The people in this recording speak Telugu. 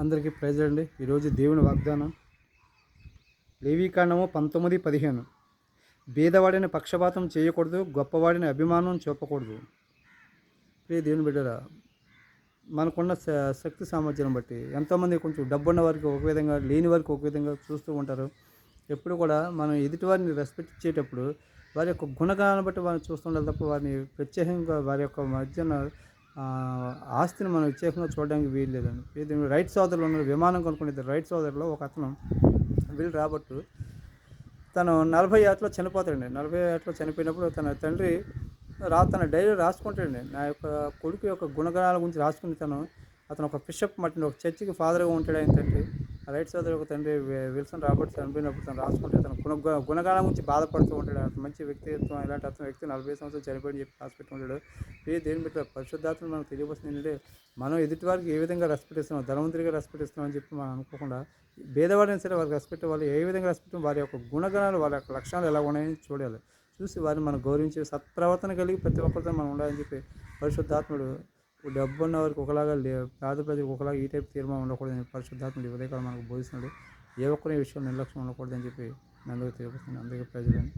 అందరికీ ప్రైజ్ అండి. ఈరోజు దేవుని వాగ్దానం లేవీకాండము 19:15. బీదవాడిని పక్షపాతం చేయకూడదు, గొప్పవాడిని అభిమానం చూపకూడదు. ప్రియ దేవుని బిడ్డరా, మనకున్న శక్తి సామర్థ్యాలను బట్టి ఎంతోమంది కొంచెం డబ్బున్న వారికి ఒక విధంగా, లేని వారికి ఒక విధంగా చూస్తూ ఉంటారు. ఎప్పుడు కూడా మనం ఎదుటివారిని రెస్పెక్ట్ ఇచ్చేటప్పుడు వారి యొక్క గుణగాలను బట్టి వారిని చూస్తుండాలి తప్ప వారిని ప్రత్యేకంగా వారి యొక్క మధ్యన ఆస్తిని మనం ప్రత్యేకంగా చూడడానికి వీలు లేదండి. ఇది రైట్ సోదరులు ఉన్నారు, విమానం కొనుక్కునే రైట్ సోదరులో ఒక అతను విల్ రాబర్ట్ తను 40 ఏటలో చనిపోతాడండి. 40 ఏటలో చనిపోయినప్పుడు తన తండ్రి తన డైరీ రాసుకుంటాడండి. నా యొక్క కొడుకు యొక్క గుణగణాల గురించి రాసుకుని అతను ఒక బిషప్ మట్టిని ఒక చర్చికి ఫాదర్గా ఉంటాడు. ఆయన తండ్రి రైట్ సోదరు ఒక తండ్రి విల్సన్ రాబర్ట్ చనిపోయినప్పుడు తను రాసుకుంటే తన గుణగానం గురించి బాధపడుతూ ఉంటాడు. అతను మంచి వ్యక్తిత్వం, ఇలాంటి అతను వ్యక్తి 40 సంవత్సరాలు చనిపోయి చెప్పి రాసిపెట్టి ఉంటాడు. దేని బట్టి పరిశుద్ధాత్మను మనకు తెలియవలసింది ఏంటంటే, మనం ఎదుటివారికి ఏ విధంగా రెస్పెక్ట్ ఇస్తున్నాం, ధనవంతుడిగా రెస్పెక్ట్ ఇస్తున్నాం అని చెప్పి మనం అనుకోకుండా, భేదవాడైనా సరే వారికి రెస్పెక్ట్, వాళ్ళు ఏ విధంగా రెస్పెక్ట్, వారి యొక్క గుణగణాలు, వాళ్ళ యొక్క లక్షణాలు ఎలా ఉన్నాయని చూడాలి. చూసి వారిని మనం గౌరవించి సత్ప్రవర్తన కలిగి ప్రతి ఒక్కరితో మనం ఉండాలని చెప్పి పరిశుద్ధాత్ముడు డబ్బు ఉన్న వారికి ఒకలాగా, పేద ప్రజలకు ఒకలాగా ఈ టైప్ తీర్మానం ఉండకూడదని పరిశుద్ధాత్ముడు ఉదయకాలం మనకు బోధిస్తున్నాడు. ఏ ఒక్కరి విషయంలో నిర్లక్ష్యం ఉండకూడదని చెప్పి నేను అందరికీ తెలియజేస్తున్నాను. అందరికీ ప్రజలని